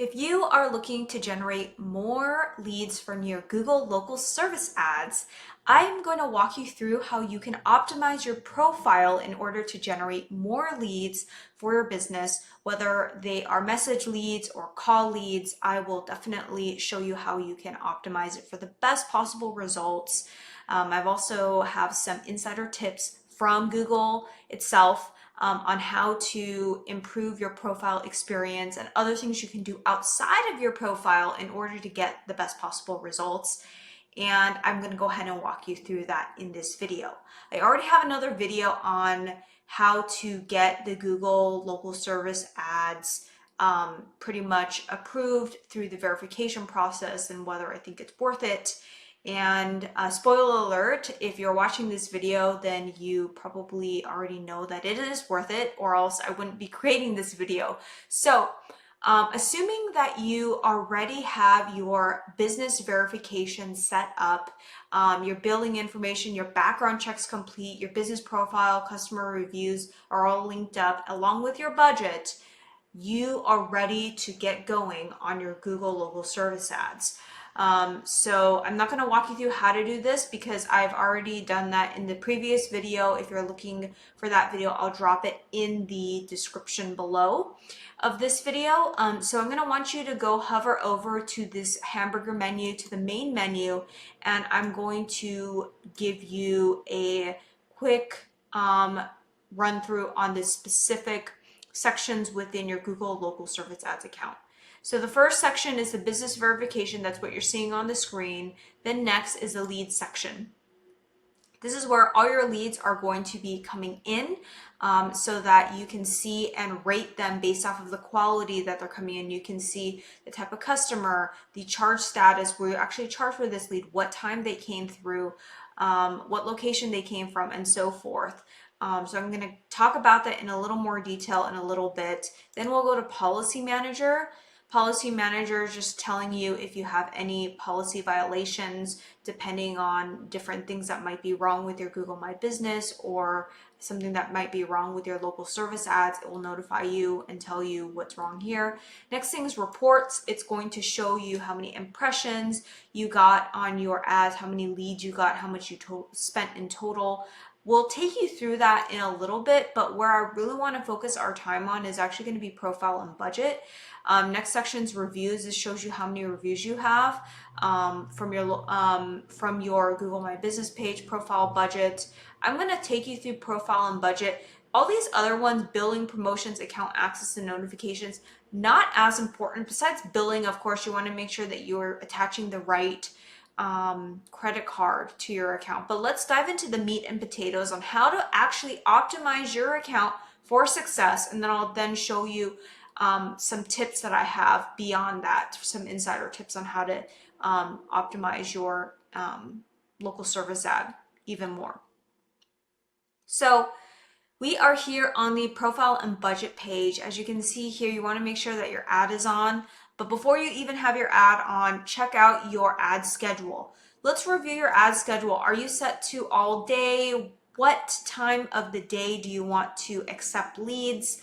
If you are looking to generate more leads from your Google local service ads, I'm going to walk you through how you can optimize your profile in order to generate more leads for your business, whether they are message leads or call leads. I will definitely show you how you can optimize it for the best possible results. I've also have some insider tips from Google itself on how to improve your profile experience and other things you can do outside of your profile in order to get the best possible results. And I'm going to go ahead and walk you through that in this video. I already have another video on how to get the Google local service ads pretty much approved through the verification process and whether I think it's worth it. And spoiler alert, if you're watching this video, then you probably already know that it is worth it, or else I wouldn't be creating this video. So assuming that you already have your business verification set up, your billing information, your background checks complete, your business profile, customer reviews are all linked up along with your budget, you are ready to get going on your Google local service ads. So I'm not going to walk you through how to do this because I've already done that in the previous video. If you're looking for that video, I'll drop it in the description below of this video. So I'm going to want you to go hover over to this hamburger menu, to the main menu, and I'm going to give you a quick run through on the specific sections within your Google local service ads account. So the first section is the business verification. That's what you're seeing on the screen. Then next is the lead section. This is where all your leads are going to be coming in so that you can see and rate them based off of the quality that they're coming in. You can see the type of customer, the charge status, where you actually charge for this lead, what time they came through, what location they came from, and so forth. So I'm going to talk about that in a little more detail in a little bit. Then we'll go to Policy Manager. Policy Manager is just telling you if you have any policy violations, depending on different things that might be wrong with your Google My Business or something that might be wrong with your local service ads. It will notify you and tell you what's wrong here. Next thing is reports. It's going to show you how many impressions you got on your ads, how many leads you got, how much you spent in total. We'll take you through that in a little bit, but where I really want to focus our time on is actually going to be profile and budget. Next section is reviews. This shows you how many reviews you have from your Google My Business page. Profile, budget. I'm going to take you through profile and budget. All these other ones, billing, promotions, account access, and notifications, not as important. Besides billing, of course, you want to make sure that you're attaching the right credit card to your account. But let's dive into the meat and potatoes on how to actually optimize your account for success, and then I'll then show you some tips that I have beyond that, some insider tips on how to optimize your local service ad even more. So we are here on the profile and budget page. As you can see here, you want to make sure that your ad is on. But before you even have your ad on, check out your ad schedule. Let's review your ad schedule. Are you set to all day? What time of the day do you want to accept leads?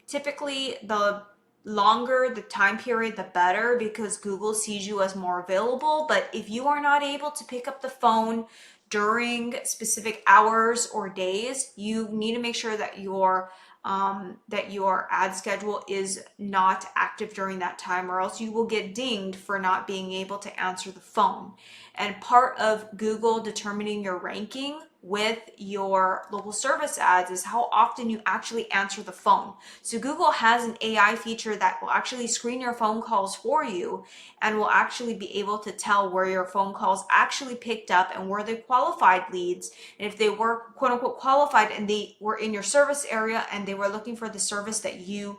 Typically, the longer the time period, the better, because Google sees you as more available. But if you are not able to pick up the phone during specific hours or days, you need to make sure that your ad schedule is not active during that time, or else you will get dinged for not being able to answer the phone. And part of Google determining your ranking with your local service ads is how often you actually answer the phone. So Google has an AI feature that will actually screen your phone calls for you and will actually be able to tell where your phone calls actually picked up and where they qualified leads. And if they were quote unquote qualified and they were in your service area and they were looking for the service that you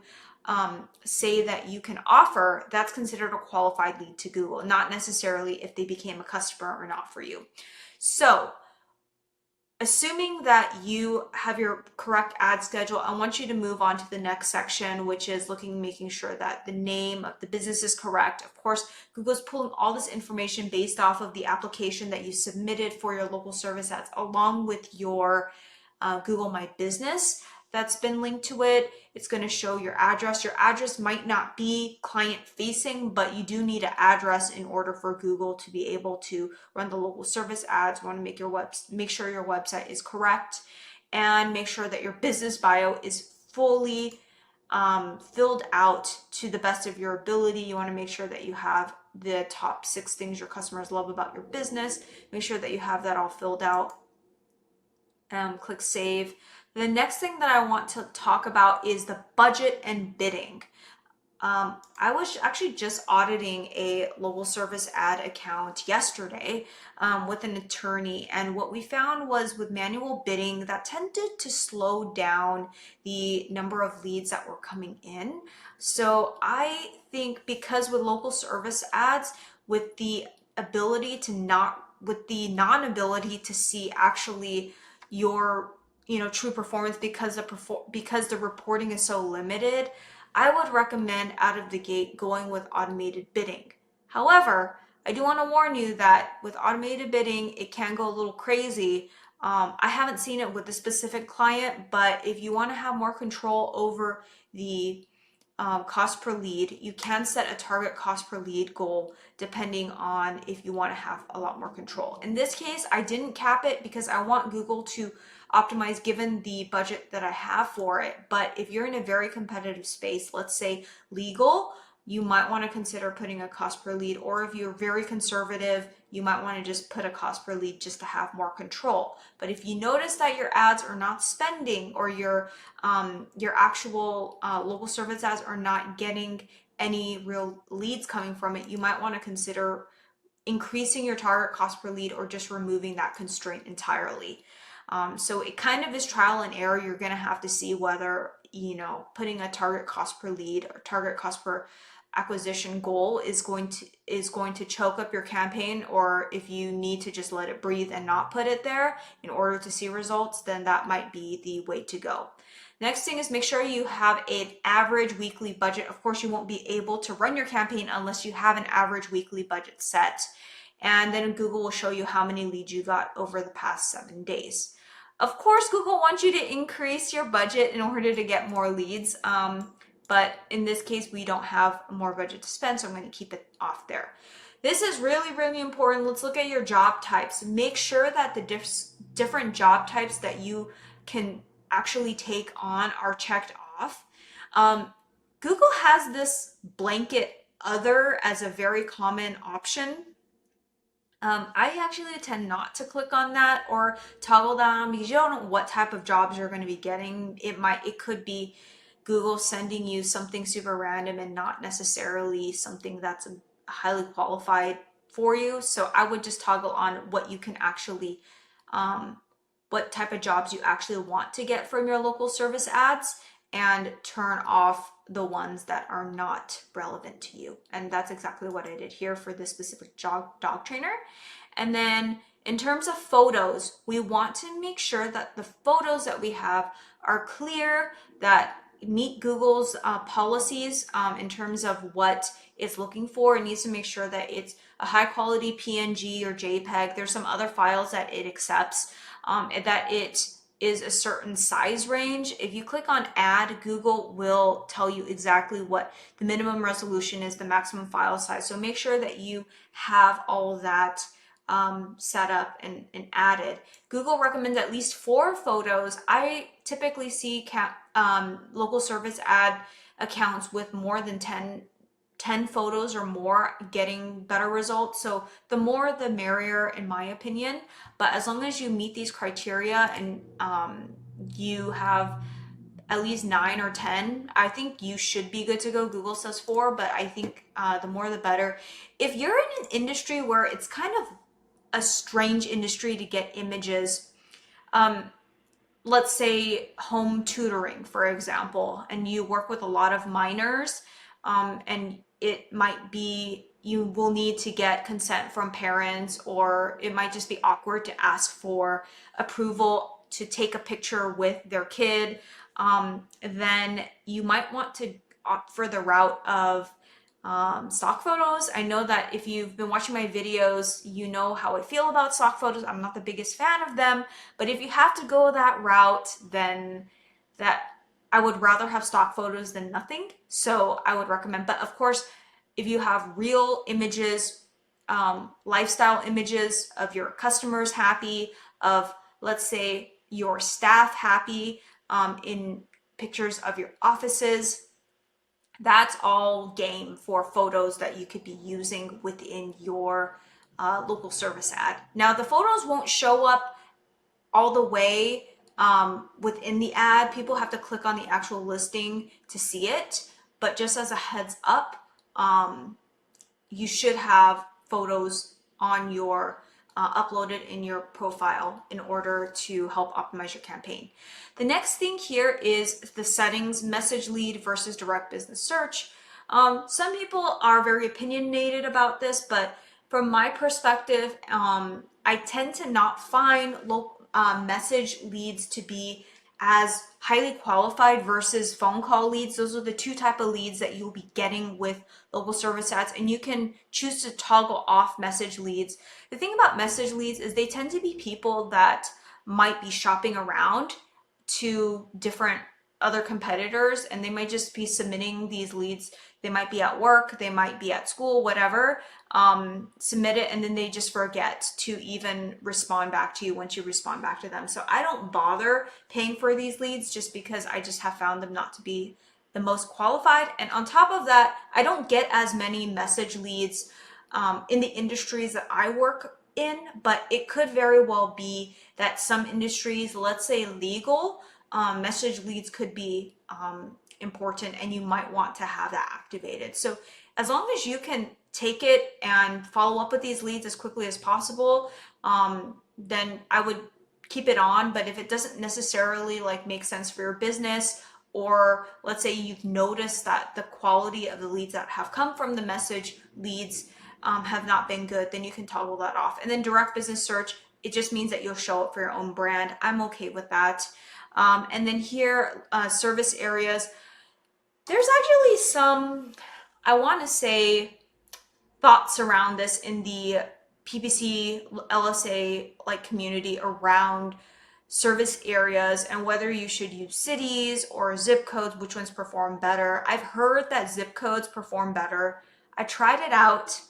say that you can offer, that's considered a qualified lead to Google, not necessarily if they became a customer or not for you. So assuming that you have your correct ad schedule, I want you to move on to the next section, which is making sure that the name of the business is correct. Of course, Google's pulling all this information based off of the application that you submitted for your local service ads, along with your Google My Business. that's been linked to it. It's going to show your address. Your address might not be client facing, but you do need an address in order for Google to be able to run the local service ads. You want to make sure your website is correct, and make sure that your business bio is fully filled out to the best of your ability. You want to make sure that you have the top 6 things your customers love about your business. Make sure that you have that all filled out. Click save. The next thing that I want to talk about is the budget and bidding. I was actually just auditing a local service ad account yesterday with an attorney, and what we found was with manual bidding, that tended to slow down the number of leads that were coming in. So I think because with local service ads, with the ability to with the non-ability to see actually your true performance because the reporting is so limited, I would recommend out of the gate going with automated bidding. However, I do want to warn you that with automated bidding, it can go a little crazy. I haven't seen it with a specific client, but if you want to have more control over the cost per lead, you can set a target cost per lead goal depending on if you want to have a lot more control. In this case, I didn't cap it because I want Google to optimize given the budget that I have for it. But if you're in a very competitive space, let's say legal, you might want to consider putting a cost per lead, or if you're very conservative, you might want to just put a cost per lead just to have more control. But if you notice that your ads are not spending, or your actual local service ads are not getting any real leads coming from it, you might want to consider increasing your target cost per lead or just removing that constraint entirely. So it kind of is trial and error. You're going to have to see whether, putting a target cost per lead or target cost per acquisition goal is going to choke up your campaign, or if you need to just let it breathe and not put it there in order to see results, then that might be the way to go. Next thing is make sure you have an average weekly budget. Of course, you won't be able to run your campaign unless you have an average weekly budget set. And then Google will show you how many leads you got over the past 7 days. Of course, Google wants you to increase your budget in order to get more leads. But in this case, we don't have more budget to spend, so I'm going to keep it off there. This is really, really important. Let's look at your job types. Make sure that the different job types that you can actually take on are checked off. Google has this blanket other as a very common option. I actually tend not to click on that or toggle that on because you don't know what type of jobs you're going to be getting. It could be Google sending you something super random and not necessarily something that's highly qualified for you. So I would just toggle on what you can actually, what type of jobs you actually want to get from your local service ads, and turn off the ones that are not relevant to you. And that's exactly what I did here for this specific dog trainer. And then in terms of photos, we want to make sure that the photos that we have are clear, that meet Google's policies in terms of what it's looking for. It needs to make sure that it's a high quality PNG or JPEG. There's some other files that it accepts, that it is a certain size range. If you click on add, Google will tell you exactly what the minimum resolution is, the maximum file size. So make sure that you have all of that set up and added. Google recommends at least 4 photos. I typically see local service ad accounts with more than 10 photos or more getting better results. So the more the merrier in my opinion, but as long as you meet these criteria and you have at least 9 or 10, I think you should be good to go. Google says 4, but I think the more the better. If you're in an industry where it's kind of a strange industry to get images, let's say home tutoring, for example, and you work with a lot of minors, and it might be you will need to get consent from parents, or it might just be awkward to ask for approval to take a picture with their kid, then you might want to opt for the route of stock photos. I know that if you've been watching my videos, you know how I feel about stock photos. I'm not the biggest fan of them, but if you have to go that route, then that I would rather have stock photos than nothing. So I would recommend, but of course, if you have real images, lifestyle images of your customers happy, of let's say your staff happy, in pictures of your offices, that's all game for photos that you could be using within your local service ad. Now, the photos won't show up all the way within the ad. People have to click on the actual listing to see it. But just as a heads up, you should have photos on your uploaded in your profile in order to help optimize your campaign. The next thing here is the settings, message lead versus direct business search. Some people are very opinionated about this, but from my perspective, I tend to not find message leads to be as highly qualified versus phone call leads. Those are the two type of leads that you'll be getting with local service ads, and you can choose to toggle off message leads. The thing about message leads is they tend to be people that might be shopping around to different other competitors, and they might just be submitting these leads. They might be at work, they might be at school, whatever, submit it, and then they just forget to even respond back to you once you respond back to them. So I don't bother paying for these leads just because I just have found them not to be the most qualified. And on top of that, I don't get as many message leads in the industries that I work in, but it could very well be that some industries, let's say legal, message leads could be important, and you might want to have that activated. So as long as you can take it and follow up with these leads as quickly as possible, then I would keep it on. But if it doesn't necessarily like make sense for your business, or let's say you've noticed that the quality of the leads that have come from the message leads have not been good, then you can toggle that off. And then direct business search, it just means that you'll show up for your own brand. I'm okay with that. And then here, service areas, there's actually some, I want to say, thoughts around this in the PPC LSA like community around service areas and whether you should use cities or zip codes, which ones perform better. I've heard that zip codes perform better. I tried it out.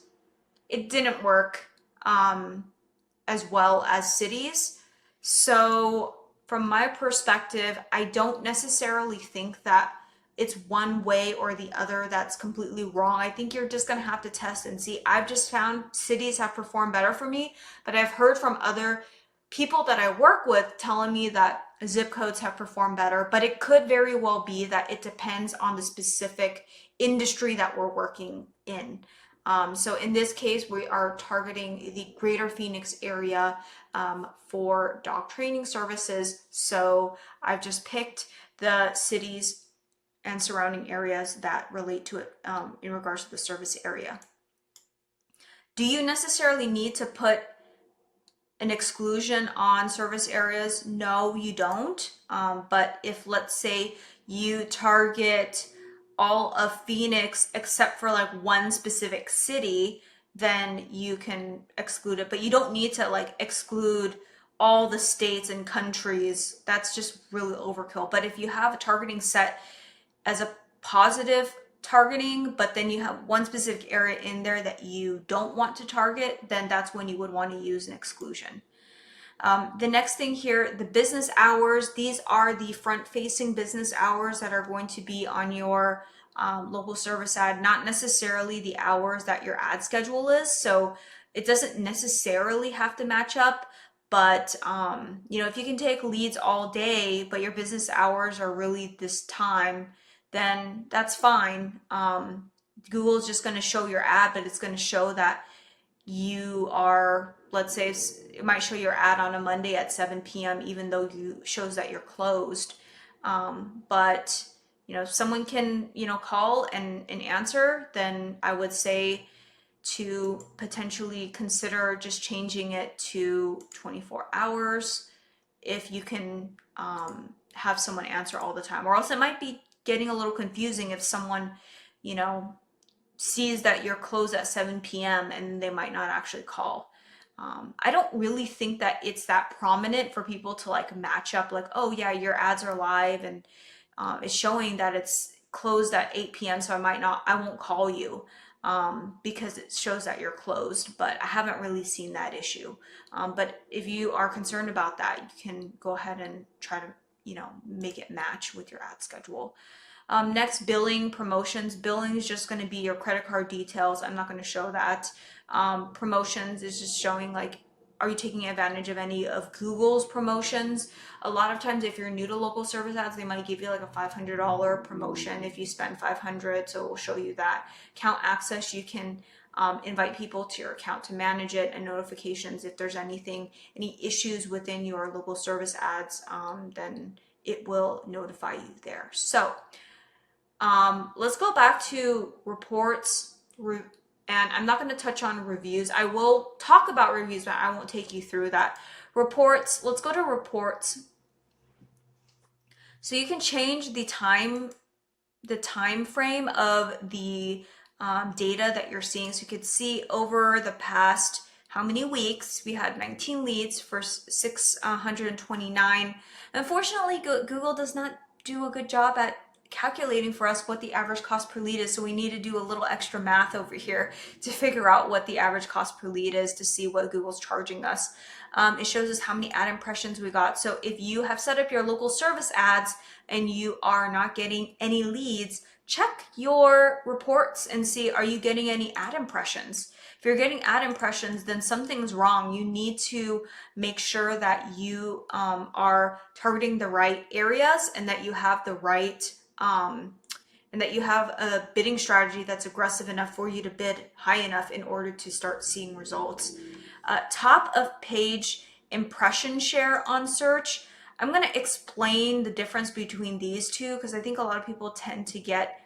It didn't work as well as cities. So from my perspective, I don't necessarily think that it's one way or the other that's completely wrong. I think you're just going to have to test and see. I've just found cities have performed better for me, but I've heard from other people that I work with telling me that zip codes have performed better, but it could very well be that it depends on the specific industry that we're working in. So in this case, we are targeting the greater Phoenix area for dog training services. So I've just picked the cities and surrounding areas that relate to it in regards to the service area. Do you necessarily need to put an exclusion on service areas? No, you don't. But if, let's say, you target all of Phoenix except for like one specific city, then you can exclude it. But you don't need to like exclude all the states and countries. That's just really overkill. But if you have a targeting set as a positive targeting, but then you have one specific area in there that you don't want to target, then that's when you would want to use an exclusion. The next thing here, the business hours, these are the front-facing business hours that are going to be on your local service ad, not necessarily the hours that your ad schedule is. So it doesn't necessarily have to match up, but if you can take leads all day, but your business hours are really this time, then that's fine. Google is just going to show your ad, but it's going to show that you are, let's say it might show your ad on a Monday at 7 p.m. even though you shows that you're closed. But if someone can call and answer, then I would say to potentially consider just changing it to 24 hours if you can have someone answer all the time, or else it might be getting a little confusing if someone sees that you're closed at 7 p.m. and they might not actually call. I don't really think that it's that prominent for people to like match up like, oh yeah, your ads are live and it's showing that it's closed at 8 p.m. So I won't call you because it shows that you're closed, but I haven't really seen that issue. But if you are concerned about that, you can go ahead and try to, make it match with your ad schedule. Next, billing, promotions. Billing is just going to be your credit card details. I'm not going to show that. Promotions is just showing like, are you taking advantage of any of Google's promotions? A lot of times if you're new to local service ads, they might give you like a $500 promotion if you spend $500, so it will show you that. Account access, you can invite people to your account to manage it, and notifications if there's any issues within your local service ads, then it will notify you there. So let's go back to reports, and I'm not going to touch on reviews. I will talk about reviews, but I won't take you through that. Reports, let's go to reports. So you can change the time frame of the data that you're seeing. So you could see over the past how many weeks we had 19 leads for 629. Unfortunately, Google does not do a good job at calculating for us what the average cost per lead is, so we need to do a little extra math over here to figure out what the average cost per lead is to see what Google's charging us. It shows us how many ad impressions we got. So if you have set up your local service ads and you are not getting any leads, check your reports and see, are you getting any ad impressions? If you're getting ad impressions, then something's wrong. You need to make sure that you are targeting the right areas and that you have the right and that you have a bidding strategy that's aggressive enough for you to bid high enough in order to start seeing results. Top of page impression share on search. I'm going to explain the difference between these two because I think a lot of people tend to get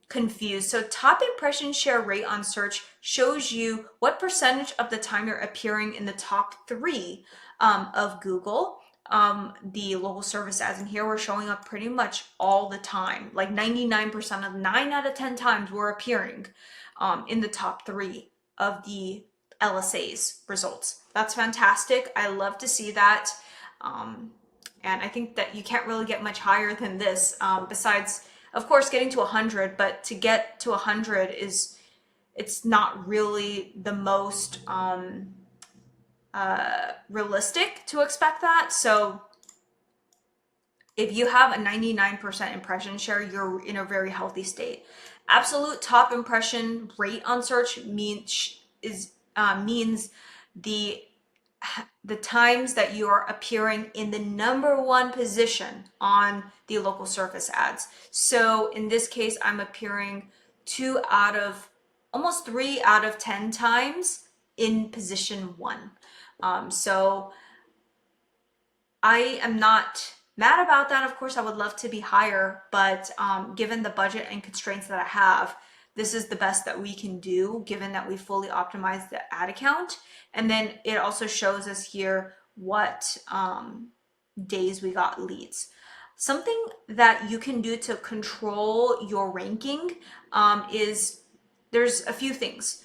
confused. So top impression share rate on search shows you what percentage of the time you're appearing in the top 3 of Google. The local service ads in here, we're showing up pretty much all the time, like 99% of 9 out of 10 times we're appearing in the top 3 of the LSAs results. That's fantastic. I love to see that. And I think that you can't really get much higher than this, besides, of course, getting to 100, but to get to 100 it's not really the most realistic to expect that. So if you have a 99% impression share, you're in a very healthy state. Absolute top impression rate on search means the times that you are appearing in the #1 position on the local service ads. So in this case, I'm appearing almost 3 out of 10 times in position 1. So I am not mad about that. Of course, I would love to be higher, but given the budget and constraints that I have, this is the best that we can do, given that we fully optimized the ad account. And then it also shows us here what days we got leads. Something that you can do to control your ranking is there's a few things.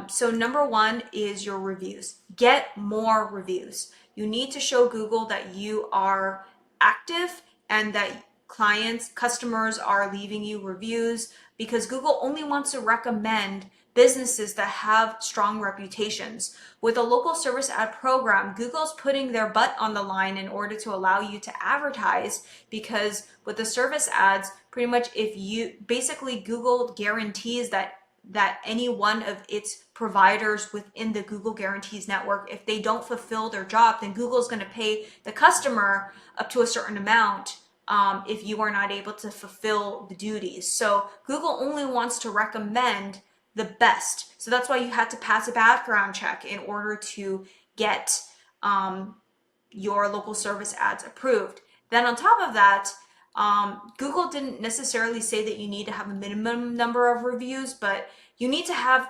So #1 is your reviews. Get more reviews. You need to show Google that you are active and that customers are leaving you reviews, because Google only wants to recommend businesses that have strong reputations. With a local service ad program, Google's putting their butt on the line in order to allow you to advertise, because with the service ads, pretty much Google guarantees that any one of its providers within the Google Guarantees network, if they don't fulfill their job, then Google is going to pay the customer up to a certain amount if you are not able to fulfill the duties. So Google only wants to recommend the best. So that's why you had to pass a background check in order to get your local service ads approved. Then on top of that, Google didn't necessarily say that you need to have a minimum number of reviews, but you need to have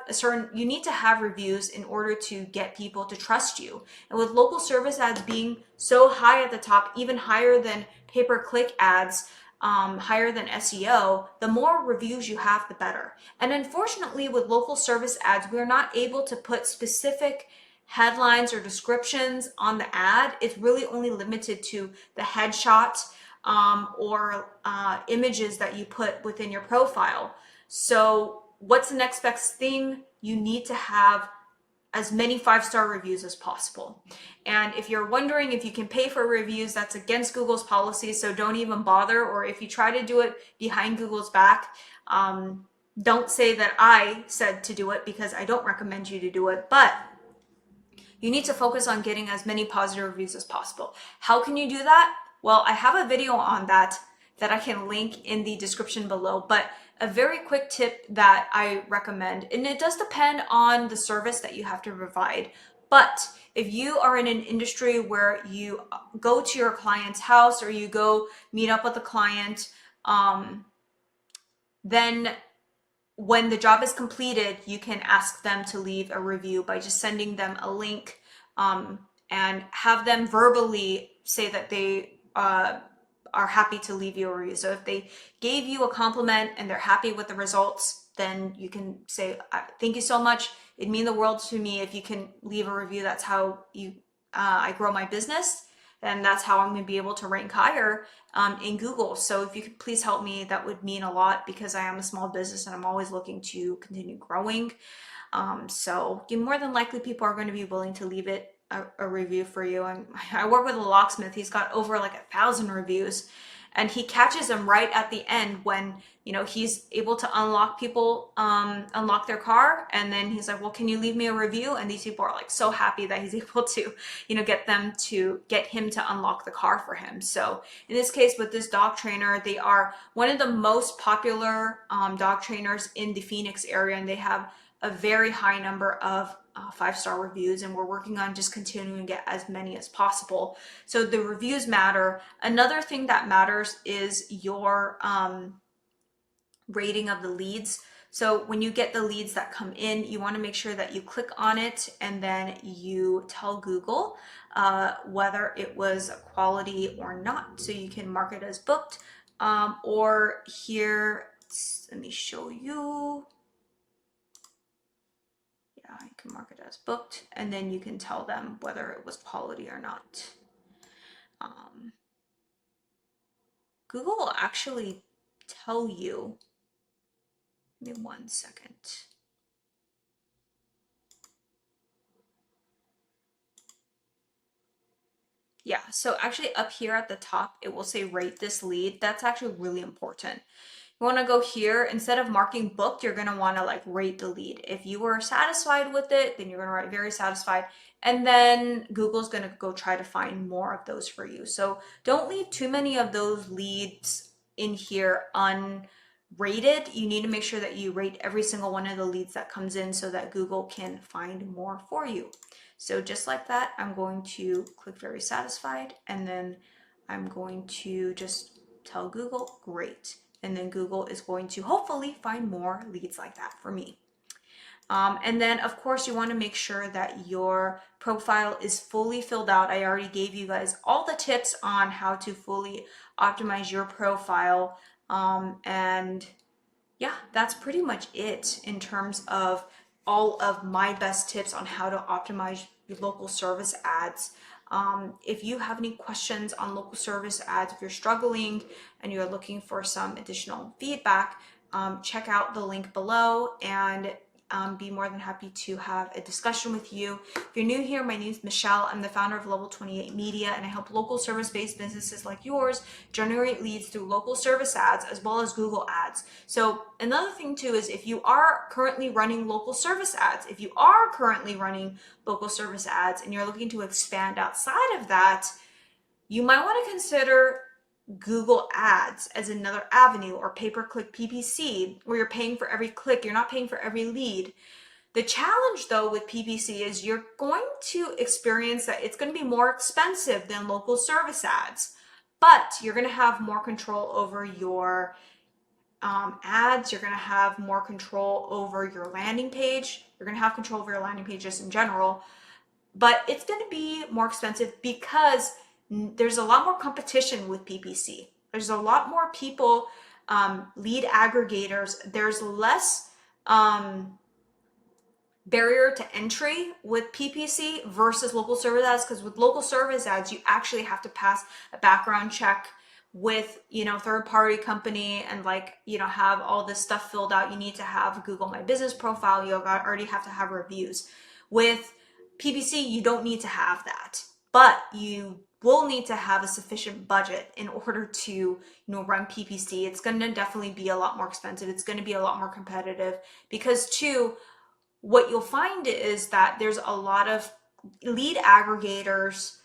reviews in order to get people to trust you. And with local service ads being so high at the top, even higher than pay-per-click ads, higher than SEO, the more reviews you have, the better. And unfortunately, with local service ads, we're not able to put specific headlines or descriptions on the ad. It's really only limited to the headshot or images that you put within your profile. So what's the next best thing? You need to have as many 5-star reviews as possible. And if you're wondering if you can pay for reviews, that's against Google's policy, so don't even bother. Or if you try to do it behind Google's back, don't say that I said to do it, because I don't recommend you to do it. But you need to focus on getting as many positive reviews as possible. How can you do that? Well, I have a video on that I can link in the description below, but a very quick tip that I recommend, and it does depend on the service that you have to provide, but if you are in an industry where you go to your client's house or you go meet up with a client, then when the job is completed, you can ask them to leave a review by just sending them a link, and have them verbally say that they are happy to leave you a review. So if they gave you a compliment and they're happy with the results, then you can say, thank you so much. It'd mean the world to me if you can leave a review. That's how I grow my business. And that's how I'm going to be able to rank higher in Google. So if you could please help me, that would mean a lot, because I am a small business and I'm always looking to continue growing. So more than likely people are going to be willing to leave it a review for you. And I work with a locksmith. He's got over like 1,000 reviews, and he catches them right at the end when, he's able to unlock people, unlock their car. And then he's like, well, can you leave me a review? And these people are like so happy that he's able to, get him to unlock the car for him. So in this case with this dog trainer, they are one of the most popular dog trainers in the Phoenix area, and they have a very high number of 5-star reviews, and we're working on just continuing to get as many as possible. So the reviews matter. Another thing that matters is your rating of the leads. So when you get the leads that come in, you want to make sure that you click on it and then you tell Google whether it was quality or not. So you can mark it as booked, or here, let me show you. You can mark it as booked, and then you can tell them whether it was quality or not. Google will actually tell you. Give me 1 second. Yeah, so actually up here at the top, it will say rate this lead. That's actually really important. You want to go here, instead of marking booked, you're going to want to rate the lead. If you were satisfied with it, then you're going to write very satisfied. And then Google's going to go try to find more of those for you. So don't leave too many of those leads in here unrated. You need to make sure that you rate every single one of the leads that comes in so that Google can find more for you. So just like that, I'm going to click very satisfied, and then I'm going to just tell Google, great. And then Google is going to hopefully find more leads like that for me. And then of course you want to make sure that your profile is fully filled out. I already gave you guys all the tips on how to fully optimize your profile. And yeah, that's pretty much it in terms of all of my best tips on how to optimize your local service ads. If you have any questions on local service ads, if you're struggling and you're looking for some additional feedback, check out the link below and be more than happy to have a discussion with you. If you're new here, my name is Michelle. I'm the founder of Level 28 Media, and I help local service-based businesses like yours generate leads through local service ads as well as Google ads. So another thing too is if you are currently running local service ads, and you're looking to expand outside of that, you might want to consider Google ads as another avenue, or pay-per-click PPC, where you're paying for every click, you're not paying for every lead. The challenge though with PPC is you're going to experience that it's going to be more expensive than local service ads, but you're going to have more control over your ads. You're going to have more control over your landing page. You're going to have control over your landing page just in general, but it's going to be more expensive because there's a lot more competition with PPC. There's a lot more people, lead aggregators. There's less barrier to entry with PPC versus local service ads, because with local service ads, you actually have to pass a background check with, third party company, and like, have all this stuff filled out. You need to have Google My Business profile. You already have to have reviews. With PPC, you don't need to have that, but you will need to have a sufficient budget in order to, run PPC. It's going to definitely be a lot more expensive. It's going to be a lot more competitive because too, what you'll find is that there's a lot of lead aggregators.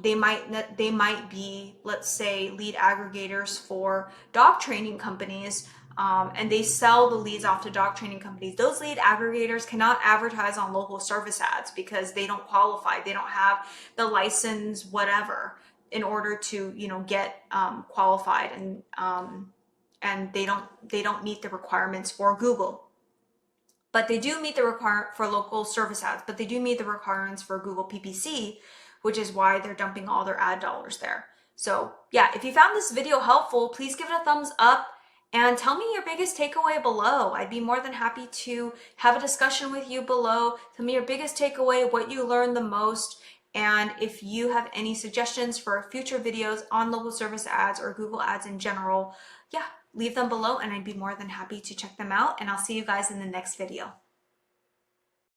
They might be, let's say, lead aggregators for dog training companies, and they sell the leads off to dog training companies. Those lead aggregators cannot advertise on local service ads because they don't qualify. They don't have the license, whatever, in order to get qualified, and they don't meet the requirements for Google. But they do meet the requirement for local service ads, but they do meet the requirements for Google PPC, which is why they're dumping all their ad dollars there. So yeah, if you found this video helpful, please give it a thumbs up and tell me your biggest takeaway below. I'd be more than happy to have a discussion with you below. Tell me your biggest takeaway, what you learned the most, and if you have any suggestions for future videos on local service ads or Google ads in general, yeah, leave them below and I'd be more than happy to check them out. And I'll see you guys in the next video.